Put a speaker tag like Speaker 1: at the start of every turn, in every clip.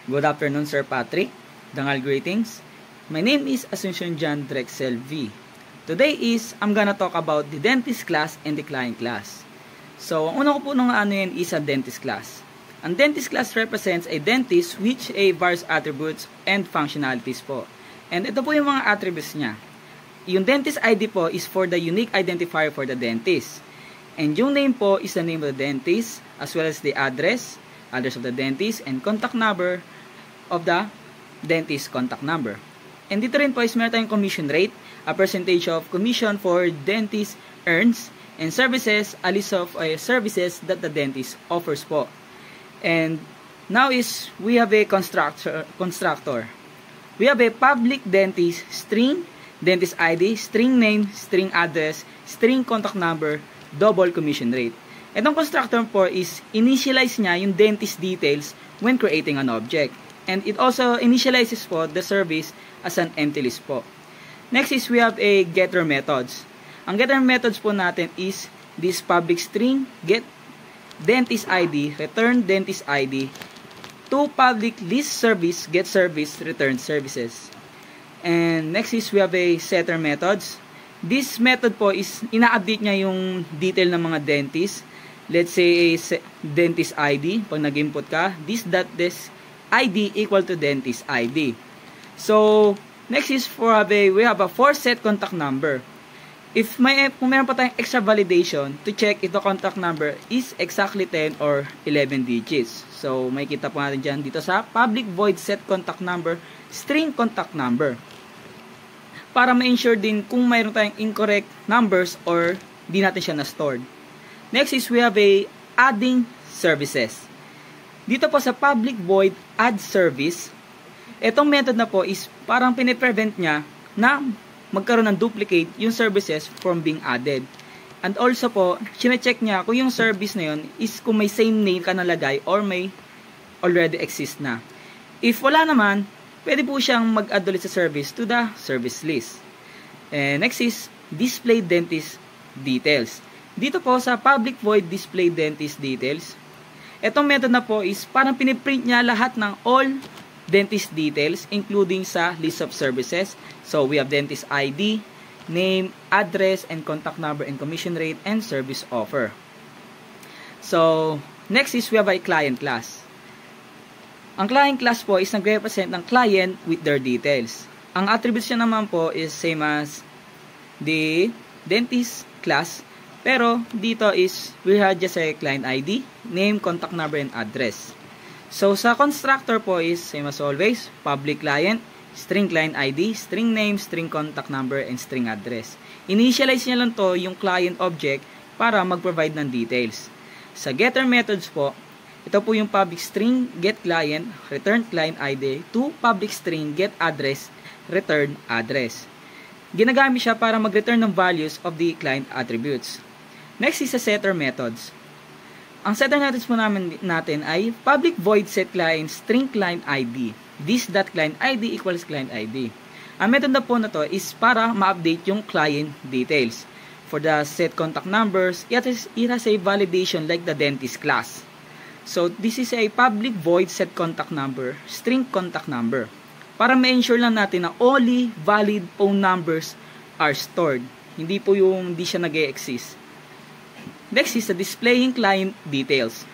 Speaker 1: Good afternoon, Sir Patrick. Dangal greetings. My name is Asuncion John Drexel V. Today I'm gonna talk about the dentist class and the client class. So, ang una ko po nung yan is a dentist class. Ang dentist class represents a dentist which a various attributes and functionalities po. And ito po yung mga attributes niya. Yung dentist ID po is for the unique identifier for the dentist. And yung name po is the name of the dentist as well as the address of the dentist and contact number of the dentist contact number. And dito rin po is meron tayong commission rate, a percentage of commission for dentist earns, and services, a list of services that the dentist offers po. And now we have a constructor. We have a public dentist string, dentist ID, string name, string address, string contact number, double commission rate. Itong constructor po is initialize niya yung dentist details when creating an object. And it also initializes po the service as an empty list po. Next is we have a getter methods. Ang getter methods po natin is this public string, get dentist ID, return dentist ID, to public list service, get service, return services. And next is we have a setter methods. This method po is ina-update niya yung detail ng mga dentist. Let's say a dentist ID, pag nag-input ka, this ID equal to dentist ID. So, next is we have a 4 set contact number. Kung meron pa tayong extra validation to check if the contact number is exactly 10 or 11 digits. So, may kita po natin dyan dito sa public void set contact number, string contact number. Para ma-ensure din kung mayroon tayong incorrect numbers or di natin siya na-stored. Next is we have a adding services. Dito po sa public void add service, itong method na po is parang piniprevent niya na magkaroon ng duplicate yung services from being added. And also po, sine-check niya kung yung service na yun is kung may same name ka nalagay or may already exist na. If wala naman, pwede po siyang mag-add ulit sa service to the service list. And next is display dentist details. Dito po sa public void display dentist details, itong method na po is parang piniprint niya lahat ng all dentist details including sa list of services. So we have dentist ID, name, address, and contact number and commission rate and service offer. So next is we have a client class. Ang client class po is nagre-represent ng client with their details. Ang attributes niya naman po is same as the dentist class. Pero dito is we have just a client ID, name, contact number, and address. So sa constructor po is same as always, public client, string client ID, string name, string contact number, and string address. Initialize niya lang to yung client object para mag-provide ng details. Sa getter methods po, ito po yung public string get client, return client ID, to public string get address, return address. Ginagamit siya para mag-return ng values of the client attributes. Next is sa setter methods. Ang setter methods po natin ay public void set client string client ID. This dot client ID equals client ID. Ang method na po na to is para ma-update yung client details. For the set contact numbers, it has a validation like the dentist class. So this is a public void set contact number, string contact number. Para ma-ensure lang natin na only valid phone numbers are stored. Hindi po yung di siya nag-e-exist. Next is the displaying client details.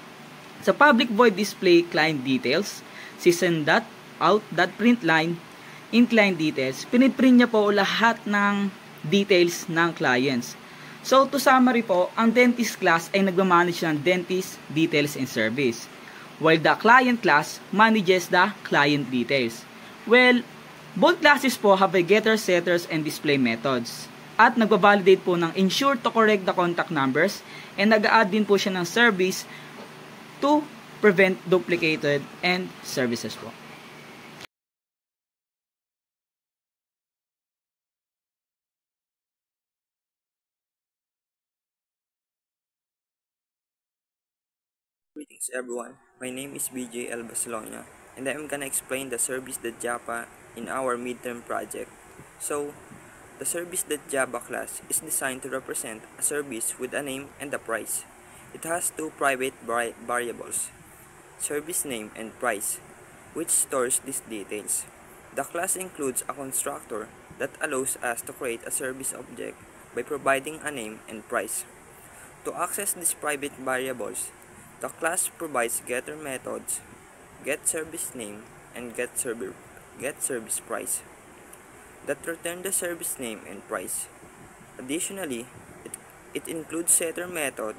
Speaker 1: Sa public void display client details, system.out.println in client details, piniprint niya po lahat ng details ng clients. So to summary po, ang dentist class ay nagmamanage ng dentist details and service, while the client class manages the client details. Well, both classes po have a getter, setters, and display methods. At nagbabalidate po ng ensure to correct the contact numbers and nag-a-add din po siya ng service to prevent duplicated and services po.
Speaker 2: Greetings everyone, my name is BJ L. Barcelona and I am gonna explain the service.java in our midterm project. So, the service.java class is designed to represent a service with a name and a price. It has two private variables, service name and price. which stores these details. The class includes a constructor that allows us to create a service object by providing a name and price. To access these private variables, the class provides getter methods, getServiceName, and getServicePrice that return the service name and price. Additionally, it includes setter method,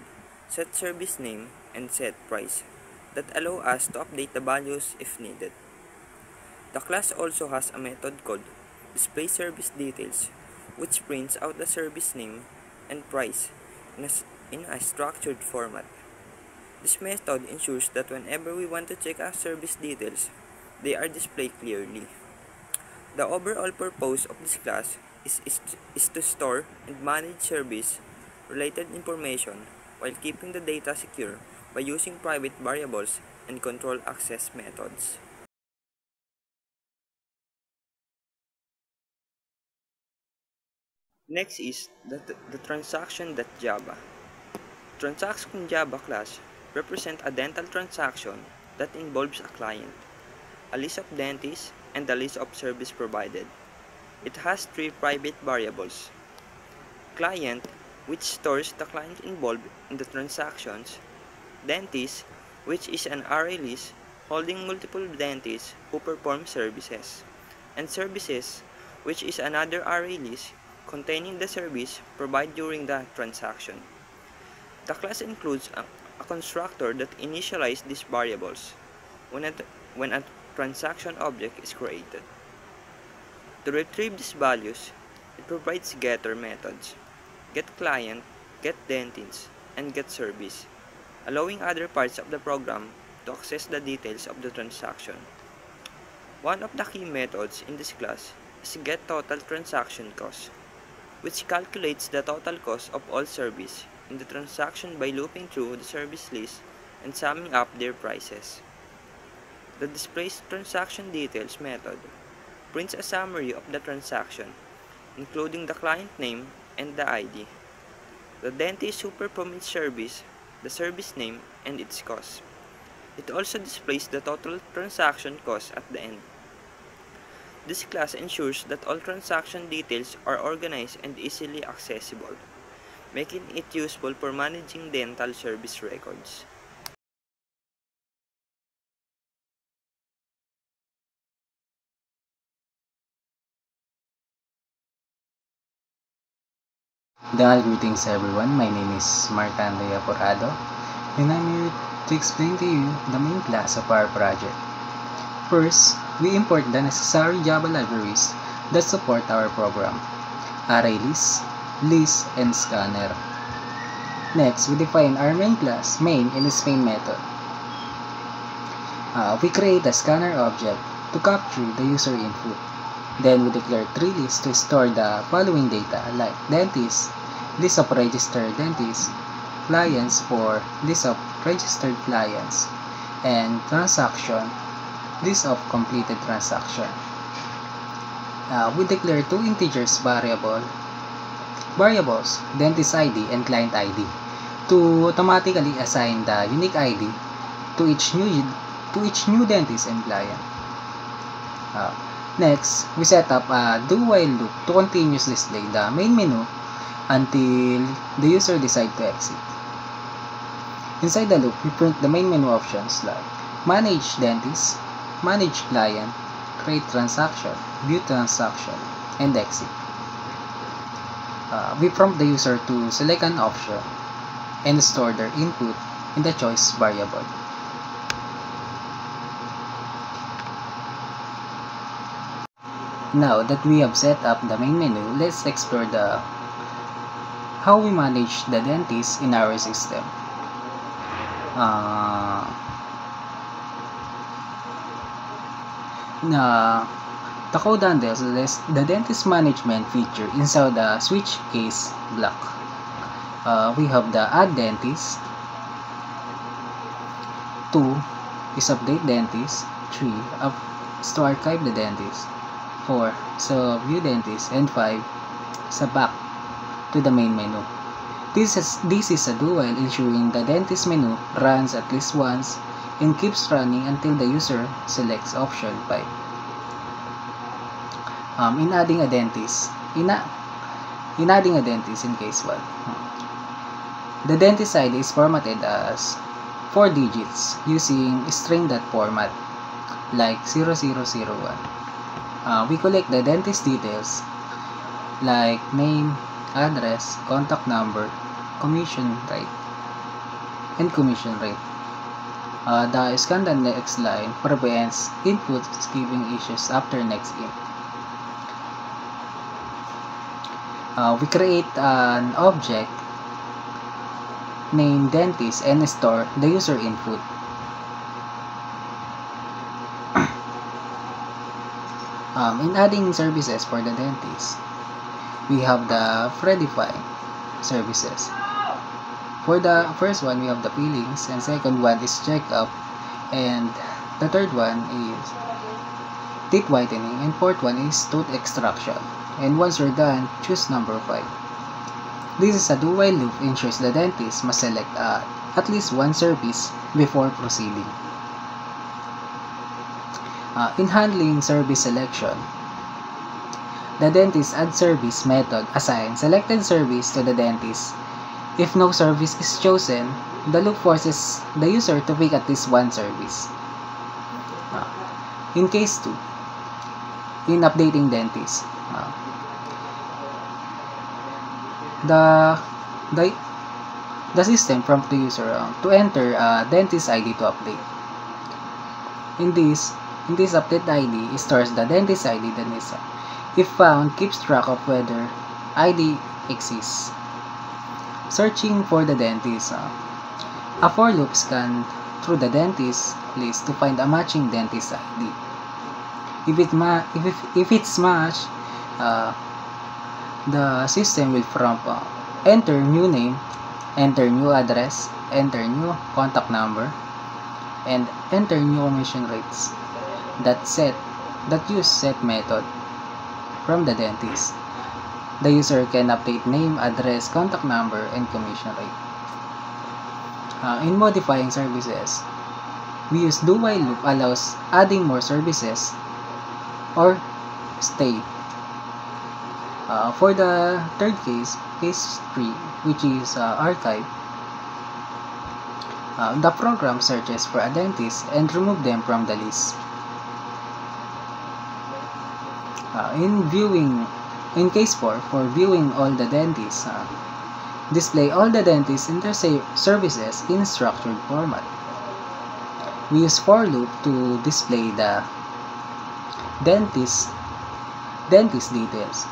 Speaker 2: setServiceName, and setPrice that allow us to update the values if needed. The class also has a method called displayServiceDetails, which prints out the service name and price in a structured format. This method ensures that whenever we want to check our service details, they are displayed clearly. The overall purpose of this class is to store and manage service-related information while keeping the data secure by using private variables and control access methods. Next is the transaction.java. Transaction.java class represents a dental transaction that involves a client, a list of dentists, and a list of service provided. It has three private variables: client, which stores the client involved in the transactions; dentist, which is an array list holding multiple dentists who perform services; and services, which is another array list containing the service provided during the transaction. The class includes a constructor that initializes these variables when a transaction object is created. To retrieve these values, it provides getter methods, getClient, getDentist, and getService, allowing other parts of the program to access the details of the transaction. One of the key methods in this class is getTotalTransactionCost, which calculates the total cost of all service in the transaction by looping through the service list and summing up their prices. The displayTransactionDetails method prints a summary of the transaction, including the client name and the ID, the dentist who performed its service, the service name, and its cost. It also displays the total transaction cost at the end. This class ensures that all transaction details are organized and easily accessible, making it useful for managing dental service records.
Speaker 3: Greetings everyone, my name is Marcandia Porrado and I'm here to explain to you the main class of our project. First, we import the necessary Java libraries that support our program: ArrayList, List, and Scanner. Next, we define our main class, main, and its main method. We create a scanner object to capture the user input. Then we declare three lists to store the following data, like dentist, list of registered dentists, clients for list of registered clients, and transaction, list of completed transaction. We declare two integers variables, dentist ID and client ID, to automatically assign the unique ID to each new dentist and client. Next, we set up a do-while loop to continuously display the main menu until the user decides to exit. Inside the loop, we print the main menu options like Manage Dentist, Manage Client, Create Transaction, View Transaction, and Exit. We prompt the user to select an option and store their input in the choice variable. Now that we have set up the main menu, let's explore how we manage the dentist in our system. The code handles the dentist management feature inside the switch case block. We have the add dentist, 2 is update dentist, 3 is to archive the dentist, 4 so view dentist, and 5 sa back to the main menu. This is a do while ensuring the dentist menu runs at least once and keeps running until the user selects option 5. In adding a dentist, in adding a dentist in case 1, the dentist ID is formatted as 4 digits using string dot format like 0001. We collect the dentist details like name, address, contact number, commission rate, and commission rate. The scan the next line prevents input skipping issues after next in. We create an object named dentist and store the user input. In adding services for the dentist, we have the predefined services. For the first one, we have the fillings, and second one is checkup, and the third one is teeth whitening, and fourth one is tooth extraction. And once you're done, choose number 5. This is a do-while loop, ensures the dentist must select at least one service before proceeding. In handling service selection, the dentist add service method assigns selected service to the dentist. If no service is chosen, the loop forces the user to pick at least one service. In case 2, in updating dentist, the system prompts the user to enter dentist ID to update. In this update ID stores the dentist ID. Then if found, keeps track of whether ID exists. Searching for the dentist, a for loop scan through the dentist list to find a matching dentist ID. If it's matched, the system will prompt enter new name, enter new address, enter new contact number, and enter new commission rates that use set method from the dentist. The user can update name, address, contact number, and commission rate. In modifying services, we use do while loop allows adding more services or stay. For the third case 3, which is archive, the program searches for a dentist and remove them from the list. In case 4, for viewing all the dentists, display all the dentists and their services in structured format. We use for loop to display the dentist details.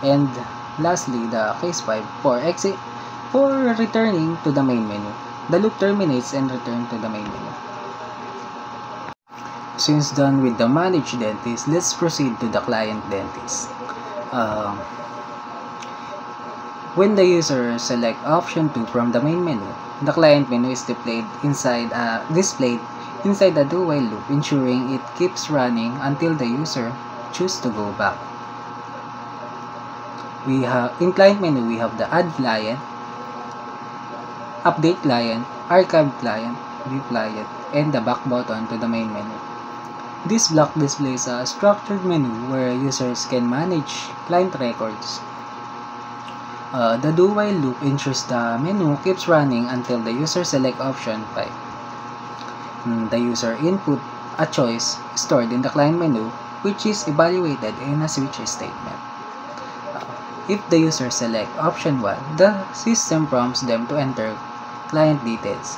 Speaker 3: And lastly, the case 5, for returning to the main menu. The loop terminates and returns to the main menu. Since done with the managed dentist, let's proceed to the client dentist. When the user select option 2 from the main menu, the client menu is displayed inside the do while loop, ensuring it keeps running until the user chooses to go back. In client menu, we have the add client, update client, archive client, view client, and the back button to the main menu. This block displays a structured menu where users can manage client records. The do while loop ensures the menu keeps running until the user select option 5. The user input a choice stored in the client menu, which is evaluated in a switch statement. If the user select option 1, the system prompts them to enter client details.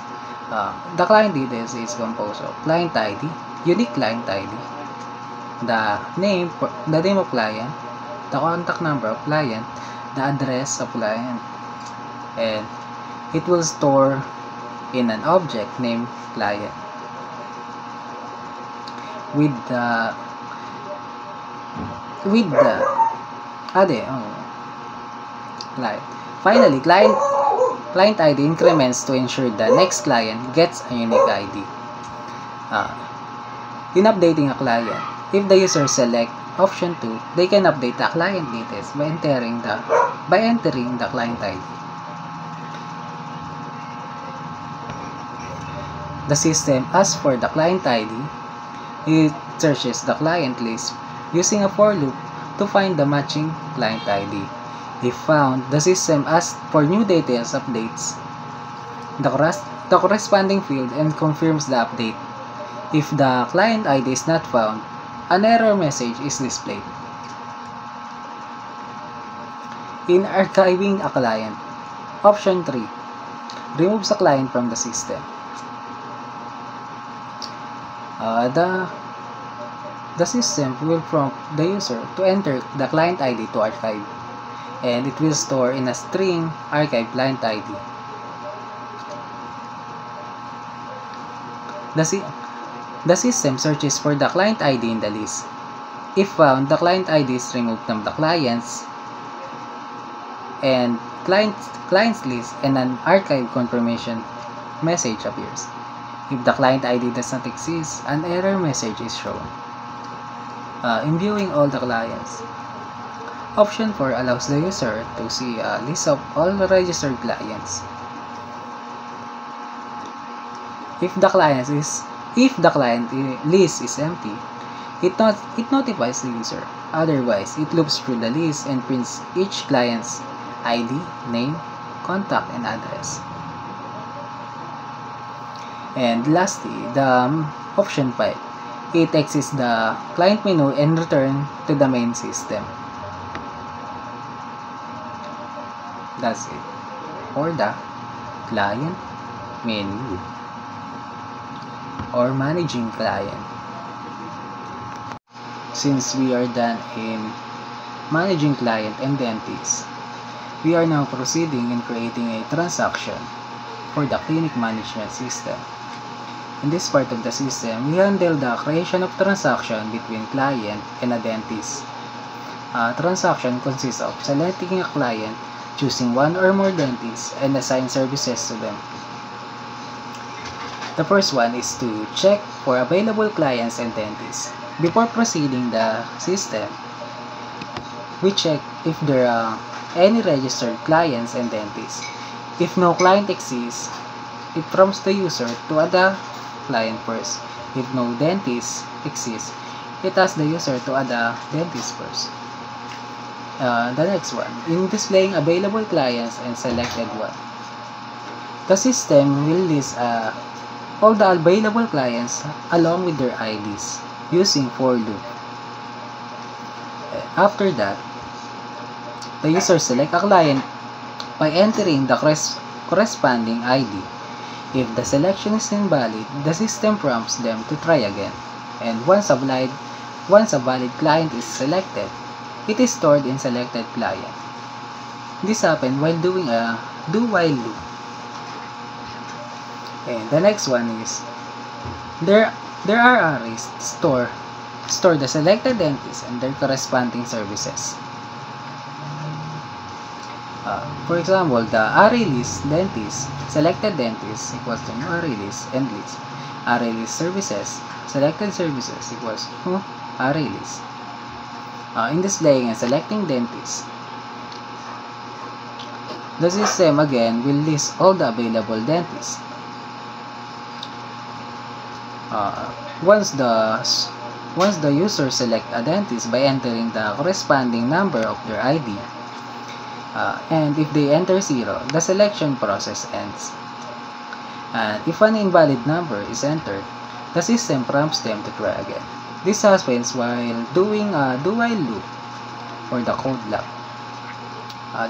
Speaker 3: The client details is composed of client ID, unique client ID, the name of client, the contact number of client, the address of client, and it will store in an object named client with the client. Finally, client ID increments to ensure the next client gets a unique ID. In updating a client, if the user select option 2, they can update the client details by entering the client ID. the system asks for the client ID. It searches the client list using a for loop to find the matching client ID. If found, the system asks for new details updates the corresponding field and confirms the update. If the client ID is not found, an error message is displayed. In archiving a client, option 3 removes a client from the system. The system will prompt the user to enter the client ID to archive, and it will store in a string archive client ID. The system searches for the client ID in the list. If found, the client ID is removed from the clients and client's list, and an archive confirmation message appears. If the client ID does not exist, an error message is shown. In viewing all the clients, option 4 allows the user to see a list of all registered clients. If the client list is empty, it notifies the user. Otherwise, it loops through the list and prints each client's ID, name, contact, and address. And lastly, the option 5. It exits the client menu and return to the main system. That's it for the client menu or managing client. Since we are done in managing client and entities, we are now proceeding in creating a transaction for the clinic management system. In this part of the system, we handle the creation of transaction between client and a dentist. A transaction consists of selecting a client, choosing one or more dentists, and assign services to them. The first one is to check for available clients and dentists. Before proceeding the system, we check if there are any registered clients and dentists. If no client exists, it prompts the user to add a client first. If no dentist exists, it asks the user to add a dentist first. The next one, in displaying available clients and selected one, the system will list all the available clients along with their IDs using for loop. After that, the user select a client by entering the corresponding ID. If the selection is invalid, the system prompts them to try again. And once a valid client is selected, it is stored in selected client. This happens while doing a do-while loop. And the next one is there are arrays store the selected dentists and their corresponding services. For example, the array list dentist, selected dentist equals to new array list and list. Array list services, selected services equals to array list. In displaying and selecting dentist, the system again will list all the available dentists. Once the user select a dentist by entering the corresponding number of their ID, and if they enter 0, the selection process ends. And if an invalid number is entered, the system prompts them to try again. This happens while doing a do-while loop or the code block.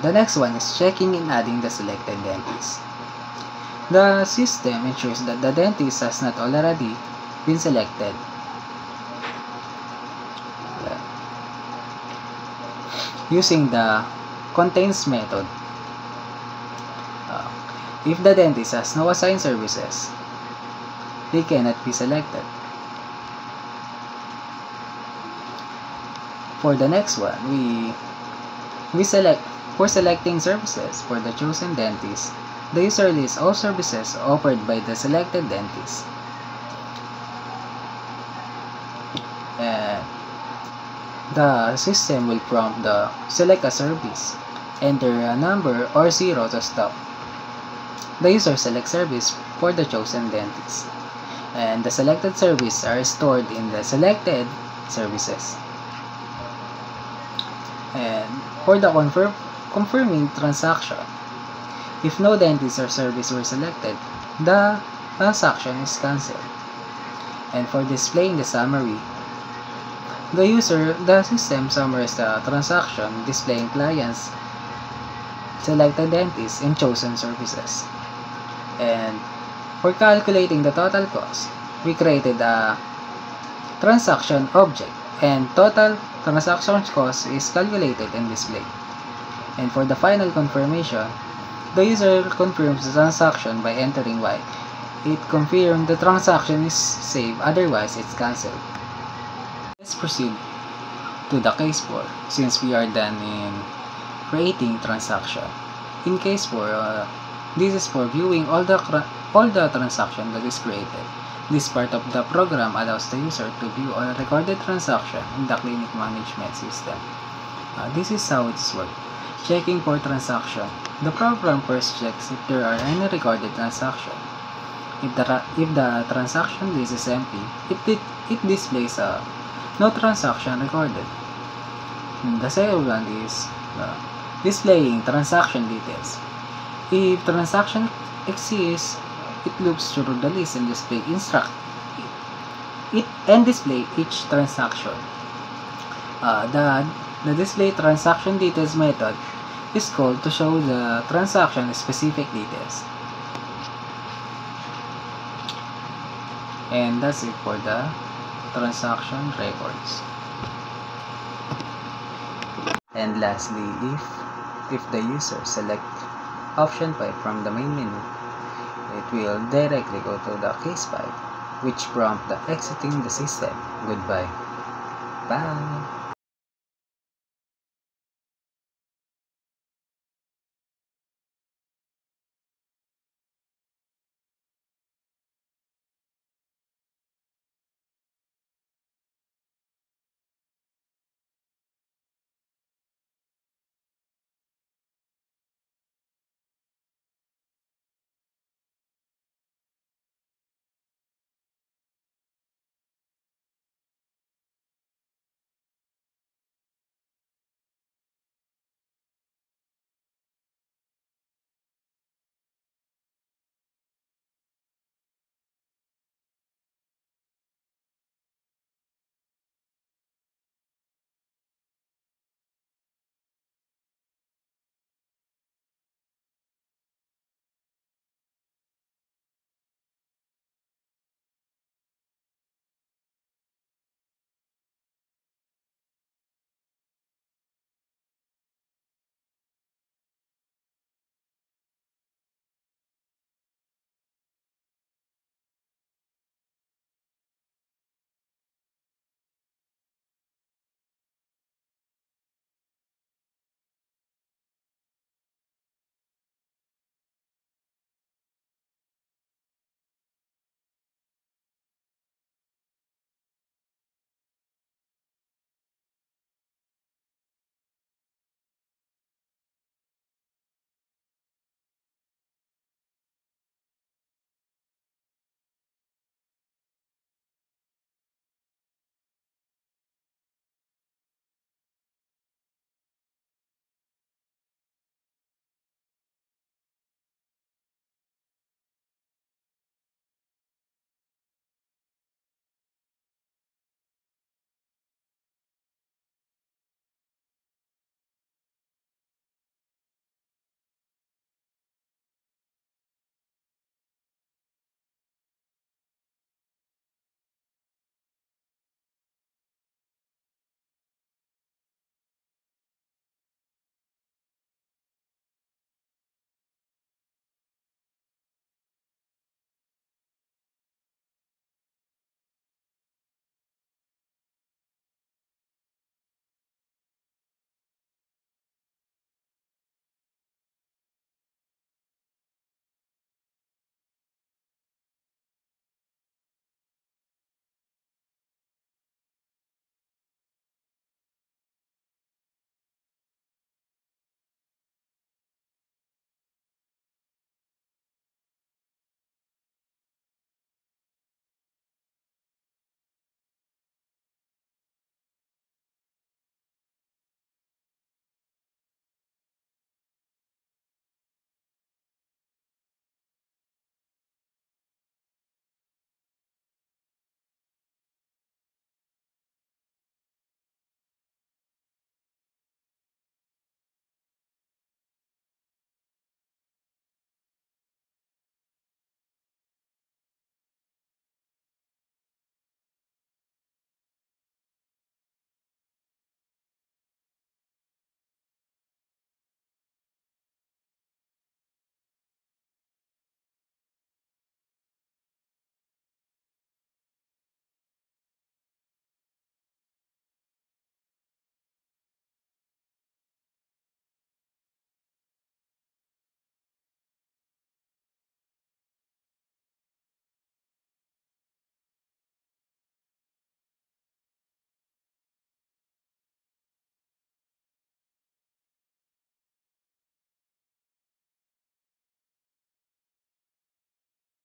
Speaker 3: The next one is checking and adding the selected dentist. The system ensures that the dentist has not already been selected. Using the contains method. If the dentist has no assigned services, they cannot be selected. For the next one, we select for selecting services for the chosen dentist. The user lists all services offered by the selected dentist. The system will prompt the select a service, enter a number or 0 to stop. The user selects service for the chosen dentist. and the selected service are stored in the selected services. And for the confirming transaction, if no dentist or service were selected, the transaction is cancelled. And for displaying the summary, the system summarizes the transaction displaying clients, selected dentists, and chosen services. And for calculating the total cost, we created a transaction object, and total transaction cost is calculated and displayed. And for the final confirmation, the user confirms the transaction by entering Y. It confirms the transaction is saved, otherwise it's cancelled. Let's proceed to the case 4, since we are done in creating transaction. In case 4, this is for viewing all the transaction that is created. This part of the program allows the user to view all recorded transaction in the clinic management system. This is how it works. Checking for transaction. The program first checks if there are any recorded transaction. If the transaction list is empty, it displays no transaction recorded. And the second one is displaying transaction details. If transaction exists, it loops through the list and display display each transaction. The display transaction details method is called to show the transaction specific details. And that's it for the transaction records. And lastly, if the user select option 5 from the main menu, it will directly go to the case 5, which prompt the exiting the system. Goodbye. Bye.